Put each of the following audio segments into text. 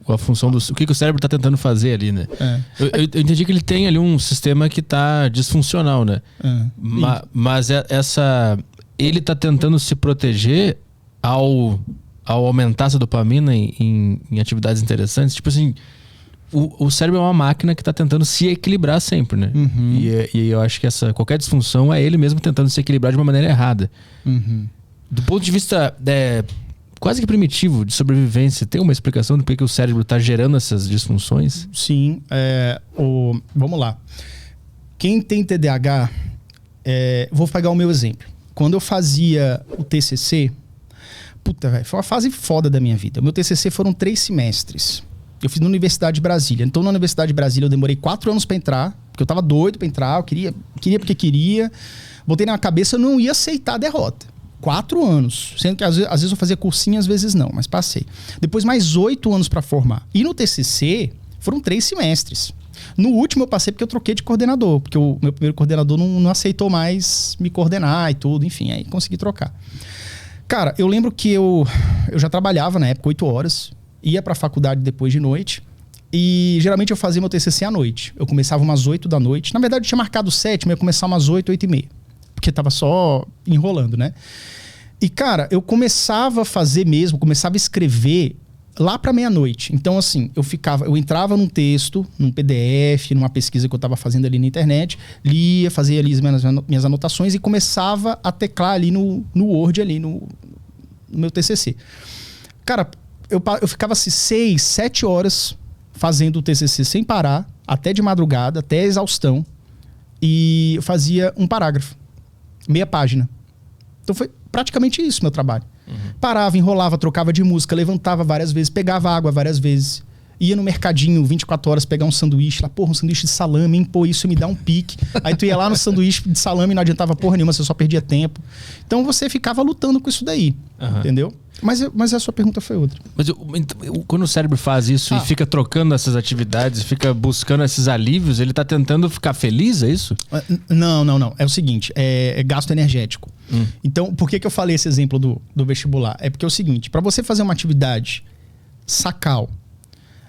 a função do... O que o cérebro tá tentando fazer ali, né? Eu entendi que ele tem ali um sistema que tá disfuncional, né? Mas ele tá tentando se proteger ao aumentar essa dopamina em atividades interessantes. Tipo assim, o cérebro é uma máquina que tá tentando se equilibrar sempre, né? E eu acho que qualquer disfunção é ele mesmo tentando se equilibrar de uma maneira errada. Do ponto de vista quase que primitivo de sobrevivência, tem uma explicação do porquê o cérebro tá gerando essas disfunções? Sim. Vamos lá. Quem tem TDAH, vou pegar o meu exemplo. Quando eu fazia o TCC, puta, velho, foi uma fase foda da minha vida. O meu TCC foram 3 semestres. Eu fiz na Universidade de Brasília. Então, na Universidade de Brasília, eu demorei 4 anos pra entrar, porque eu tava doido pra entrar, eu queria porque queria. Botei na cabeça, eu não ia aceitar a derrota. 4 anos. Sendo que às vezes eu fazia cursinho, às vezes não, mas passei. Depois, mais 8 anos pra formar. E no TCC, foram 3 semestres. No último, eu passei porque eu troquei de coordenador, porque o meu primeiro coordenador não aceitou mais me coordenar e tudo, enfim, aí consegui trocar. Cara, eu lembro que eu já trabalhava na época 8 horas, ia pra faculdade depois de noite, e geralmente eu fazia meu TCC à noite. Eu começava umas 8 da noite. Na verdade, eu tinha marcado 7, mas eu ia começar umas 8, 8 e meia. Porque tava só enrolando, né? E, cara, eu começava a fazer mesmo, começava a escrever lá pra meia-noite. Então, assim, eu entrava num texto, num PDF, numa pesquisa que eu tava fazendo ali na internet, lia, fazia ali as minhas anotações e começava a teclar ali no Word, ali no meu TCC. Cara, eu ficava assim 6, 7 horas fazendo o TCC sem parar, até de madrugada, até a exaustão, e eu fazia um parágrafo, meia página. Então foi praticamente isso meu trabalho. Parava, enrolava, trocava de música, levantava várias vezes, pegava água várias vezes, ia no mercadinho 24 horas pegar um sanduíche, lá, porra, um sanduíche de salame, hein? Pô, isso me dá um pique. Aí tu ia lá no sanduíche de salame e não adiantava porra nenhuma, você só perdia tempo. Então você ficava lutando com isso daí, entendeu? Mas a sua pergunta foi outra. Mas quando o cérebro faz isso e fica trocando essas atividades, fica buscando esses alívios, ele tá tentando ficar feliz, é isso? Não. É o seguinte, é gasto energético. Então, por que eu falei esse exemplo do vestibular? É porque é o seguinte, para você fazer uma atividade sacal,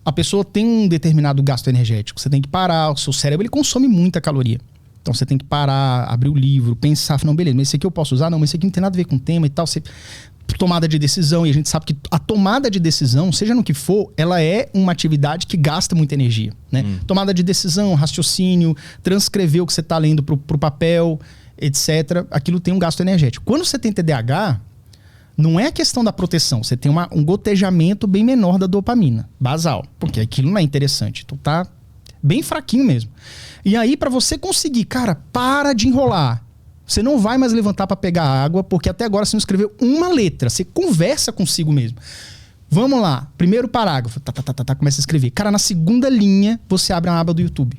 a pessoa tem um determinado gasto energético. Você tem que parar, o seu cérebro ele consome muita caloria. Então você tem que parar, abrir o livro, pensar, não, beleza, mas esse aqui eu posso usar? Não, mas esse aqui não tem nada a ver com o tema e tal. Tomada de decisão, e a gente sabe que a tomada de decisão, seja no que for, ela é uma atividade que gasta muita energia, né? Tomada de decisão, raciocínio, transcrever o que você está lendo pro papel, etc. Aquilo tem um gasto energético. Quando você tem TDAH, não é a questão da proteção, você tem um gotejamento bem menor da dopamina, basal, porque aquilo não é interessante, então tá bem fraquinho mesmo. E aí, para você conseguir, cara, para de enrolar. Você não vai mais levantar para pegar água, porque até agora você não escreveu uma letra. Você conversa consigo mesmo. Vamos lá. Primeiro parágrafo. Começa a escrever. Cara, na segunda linha, você abre uma aba do YouTube.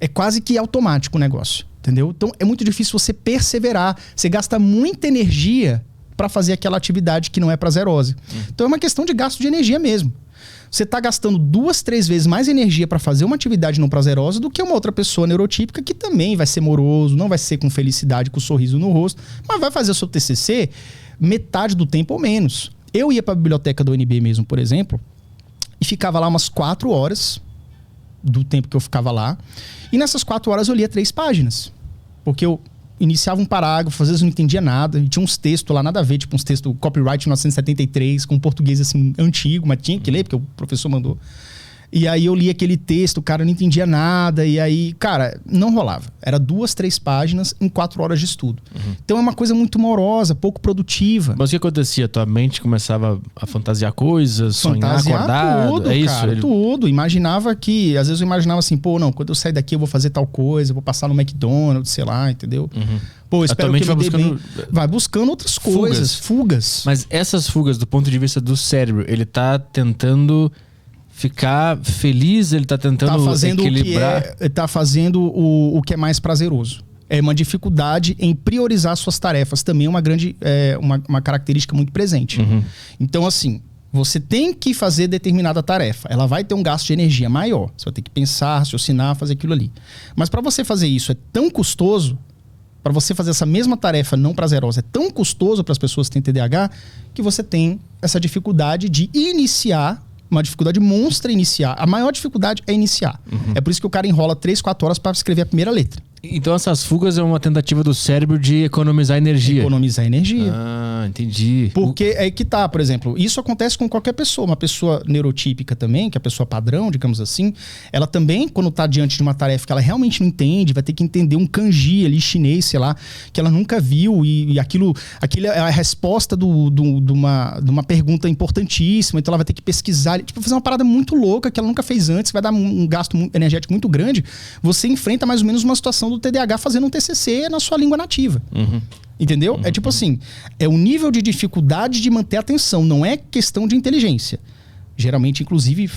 É quase que automático o negócio. Entendeu? Então, é muito difícil você perseverar. Você gasta muita energia para fazer aquela atividade que não é prazerosa. Então, é uma questão de gasto de energia mesmo. Você está gastando 2, 3 vezes mais energia para fazer uma atividade não prazerosa do que uma outra pessoa neurotípica que também vai ser moroso, não vai ser com felicidade, com sorriso no rosto, mas vai fazer o seu TCC metade do tempo ou menos. Eu ia para a biblioteca do UNB mesmo, por exemplo, e ficava lá umas 4 horas do tempo que eu ficava lá. E nessas 4 horas eu lia 3 páginas. Porque eu iniciava um parágrafo, às vezes eu não entendia nada, e tinha uns textos lá, nada a ver, tipo uns textos copyright 1973, com português assim, antigo, mas tinha que ler, porque o professor mandou. E aí eu li aquele texto, cara, eu não entendia nada, e aí, cara, não rolava. Era 2, 3 páginas em 4 horas de estudo. Então é uma coisa muito morosa, pouco produtiva. Mas o que acontecia? Tua mente começava a fantasiar coisas, sonhar acordado? Tudo, é isso? Cara, tudo. Imaginava que... Às vezes eu imaginava assim, pô, não, quando eu sair daqui eu vou fazer tal coisa, eu vou passar no McDonald's, sei lá, entendeu? Pô, espero que eu me dê bem. Vai buscando outras coisas, fugas. Mas essas fugas, do ponto de vista do cérebro, ele tá tentando ficar feliz, ele tá tentando equilibrar. Tá fazendo o que é mais prazeroso. É uma dificuldade em priorizar suas tarefas. Também é uma grande, uma característica muito presente. Então, assim, você tem que fazer determinada tarefa. Ela vai ter um gasto de energia maior. Você vai ter que pensar, raciocinar, fazer aquilo ali. Mas para você fazer isso é tão custoso, para você fazer essa mesma tarefa não prazerosa, é tão custoso para as pessoas que têm TDAH, que você tem essa dificuldade de iniciar, uma dificuldade monstra iniciar. A maior dificuldade é iniciar. É por isso que o cara enrola 3, 4 horas para escrever a primeira letra. Então essas fugas é uma tentativa do cérebro de economizar energia. Economizar energia. Ah, entendi. Porque é que tá, por exemplo, isso acontece com qualquer pessoa. Uma pessoa neurotípica também, que é a pessoa padrão, digamos assim, ela também, quando tá diante de uma tarefa que ela realmente não entende, vai ter que entender um kanji ali, chinês, sei lá, que ela nunca viu e aquilo é a resposta de uma pergunta importantíssima, então ela vai ter que pesquisar, tipo, fazer uma parada muito louca que ela nunca fez antes, vai dar um gasto energético muito grande. Você enfrenta mais ou menos uma situação do TDAH fazendo um TCC na sua língua nativa. Entendeu? É tipo assim, é o nível de dificuldade de manter a atenção, não é questão de inteligência. Geralmente, inclusive,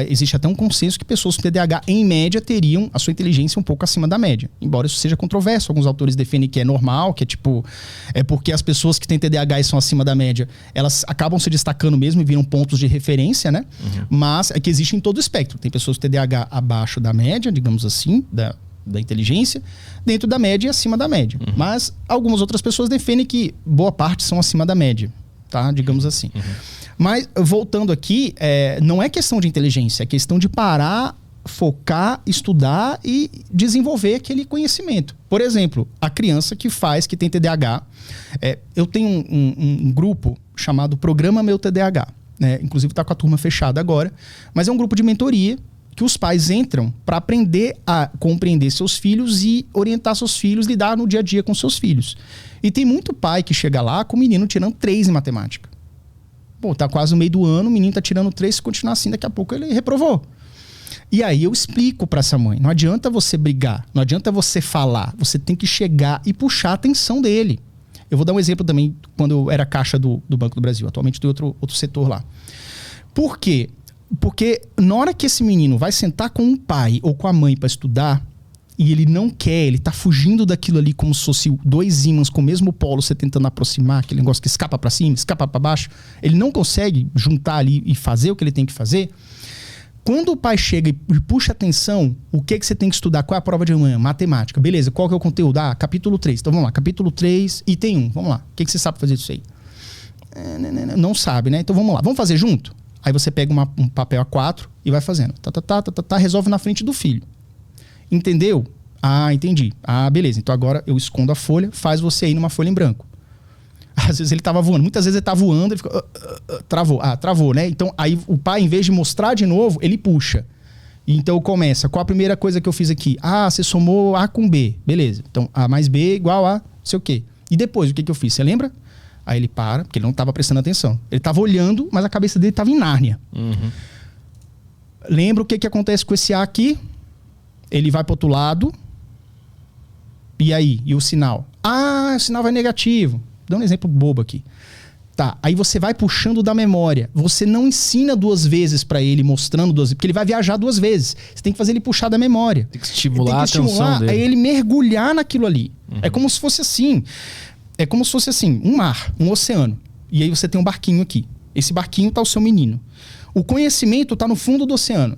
existe até um consenso que pessoas com TDAH, em média, teriam a sua inteligência um pouco acima da média. Embora isso seja controverso, alguns autores defendem que é normal, que é tipo... É porque as pessoas que têm TDAH e são acima da média, elas acabam se destacando mesmo e viram pontos de referência, né? Mas é que existe em todo o espectro. Tem pessoas com TDAH abaixo da média, digamos assim, da inteligência, dentro da média e acima da média. Mas algumas outras pessoas defendem que boa parte são acima da média, tá? Digamos assim. Mas, voltando aqui, não é questão de inteligência, é questão de parar, focar, estudar e desenvolver aquele conhecimento. Por exemplo, a criança que tem TDAH, eu tenho um grupo chamado Programa Meu TDAH, né? Inclusive está com a turma fechada agora, mas é um grupo de mentoria que os pais entram para aprender a compreender seus filhos e orientar seus filhos, lidar no dia a dia com seus filhos. E tem muito pai que chega lá com o menino tirando 3 em matemática. Pô, tá quase no meio do ano, o menino tá tirando 3, se continuar assim, daqui a pouco ele reprovou. E aí eu explico para essa mãe, não adianta você brigar, não adianta você falar, você tem que chegar e puxar a atenção dele. Eu vou dar um exemplo também, quando eu era caixa do Banco do Brasil, atualmente tem outro setor lá. Por quê? Porque na hora que esse menino vai sentar com um pai ou com a mãe para estudar e ele não quer, ele tá fugindo daquilo ali como se fosse 2 ímãs com o mesmo polo, você tentando aproximar, aquele negócio que escapa para cima, escapa para baixo, ele não consegue juntar ali e fazer o que ele tem que fazer. Quando o pai chega e puxa atenção, o que você tem que estudar? Qual é a prova de amanhã? Matemática. Beleza, qual que é o conteúdo? Capítulo 3. Então vamos lá, capítulo 3, item 1. Vamos lá. O que você sabe fazer disso aí? Não sabe, né? Então vamos lá. Vamos fazer junto? Aí você pega um papel A4 e vai fazendo. Resolve na frente do filho. Entendeu? Entendi. Beleza. Então agora eu escondo a folha, faz você aí numa folha em branco. Às vezes ele tava voando. Muitas vezes ele tá voando, ele fica... Travou. Travou, né? Então aí o pai, em vez de mostrar de novo, ele puxa. Então começa. Qual a primeira coisa que eu fiz aqui? Você somou A com B. Beleza. Então A mais B igual a não sei o quê. E depois, o que eu fiz? Você lembra? Aí ele para, porque ele não estava prestando atenção. Ele estava olhando, mas a cabeça dele estava em Nárnia. Lembra o que acontece com esse A aqui? Ele vai para outro lado. E aí? E o sinal? O sinal vai negativo. Dá um exemplo bobo aqui. Tá, aí você vai puxando da memória. Você não ensina 2 vezes para ele, mostrando 2 vezes, porque ele vai viajar 2 vezes. Você tem que fazer ele puxar da memória. Tem que estimular a atenção dele. Aí ele mergulhar naquilo ali. É como se fosse assim... um mar, um oceano. E aí você tem um barquinho aqui. Esse barquinho tá o seu menino. O conhecimento tá no fundo do oceano.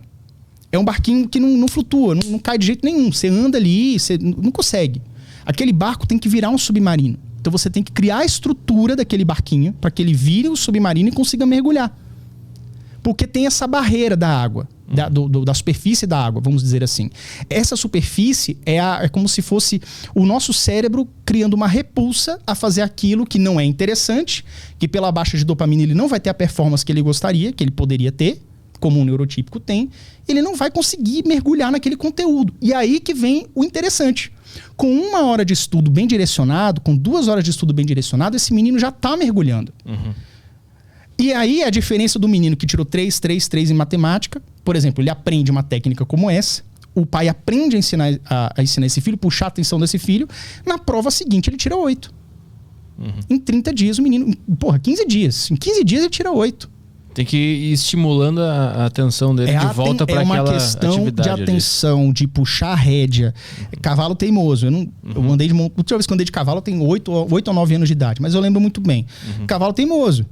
É um barquinho que não flutua, não cai de jeito nenhum. Você anda ali, você não consegue. Aquele barco tem que virar um submarino. Então você tem que criar a estrutura daquele barquinho para que ele vire um submarino e consiga mergulhar. Porque tem essa barreira da água, da superfície da água, vamos dizer assim. Essa superfície é como se fosse o nosso cérebro criando uma repulsa a fazer aquilo que não é interessante, que pela baixa de dopamina ele não vai ter a performance que ele gostaria, que ele poderia ter, como um neurotípico tem, ele não vai conseguir mergulhar naquele conteúdo. E aí que vem o interessante. Com 1 hora de estudo bem direcionado, com 2 horas de estudo bem direcionado, esse menino já está mergulhando. E aí a diferença do menino que tirou 3 em matemática, por exemplo, ele aprende uma técnica como essa, o pai aprende a ensinar esse filho, puxar a atenção desse filho, na prova seguinte ele tira 8. Em 30 dias o menino... 15 dias. Em 15 dias ele tira 8. Tem que ir estimulando a atenção dele de volta para aquela atividade. É uma questão de atenção, de puxar a rédea. Cavalo teimoso. Eu andei última vez que eu andei de cavalo eu tenho 8 ou 9 anos de idade, mas eu lembro muito bem. Cavalo teimoso.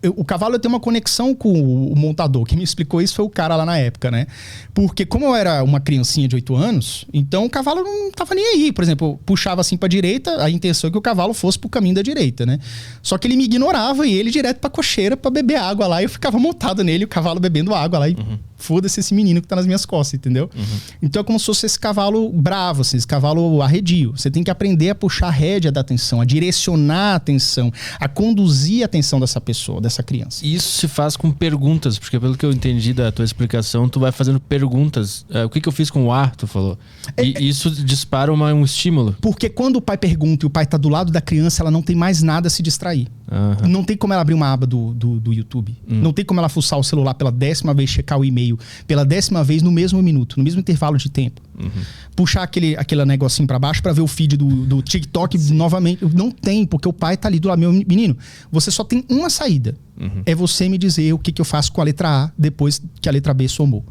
o cavalo tem uma conexão com o montador. Quem me explicou isso foi o cara lá na época, né? Porque como eu era uma criancinha de 8 anos, então o cavalo não tava nem aí. Por exemplo, eu puxava assim pra direita, a intenção é que o cavalo fosse pro caminho da direita, né? Só que ele me ignorava e ele direto pra cocheira pra beber água lá. E eu ficava montado nele, o cavalo bebendo água lá. E foda-se esse menino que tá nas minhas costas, entendeu? Então é como se fosse esse cavalo bravo, assim, esse cavalo arredio. Você tem que aprender a puxar a rédea da atenção, a direcionar a atenção, a conduzir a atenção dessa pessoa, dessa criança. Isso se faz com perguntas, porque pelo que eu entendi da tua explicação, tu vai fazendo perguntas. O que eu fiz com o ar, tu falou? E isso dispara um estímulo. Porque quando o pai pergunta e o pai tá do lado da criança, ela não tem mais nada a se distrair. Não tem como ela abrir uma aba do YouTube. Não tem como ela fuçar o celular pela 10ª vez, checar o e-mail pela 10ª vez no mesmo minuto, no mesmo intervalo de tempo. Puxar aquele negocinho pra baixo pra ver o feed do TikTok novamente. Não tem, porque o pai tá ali do lado. Meu menino, você só tem uma saída. É você me dizer o que eu faço com a letra A depois que a letra B somou.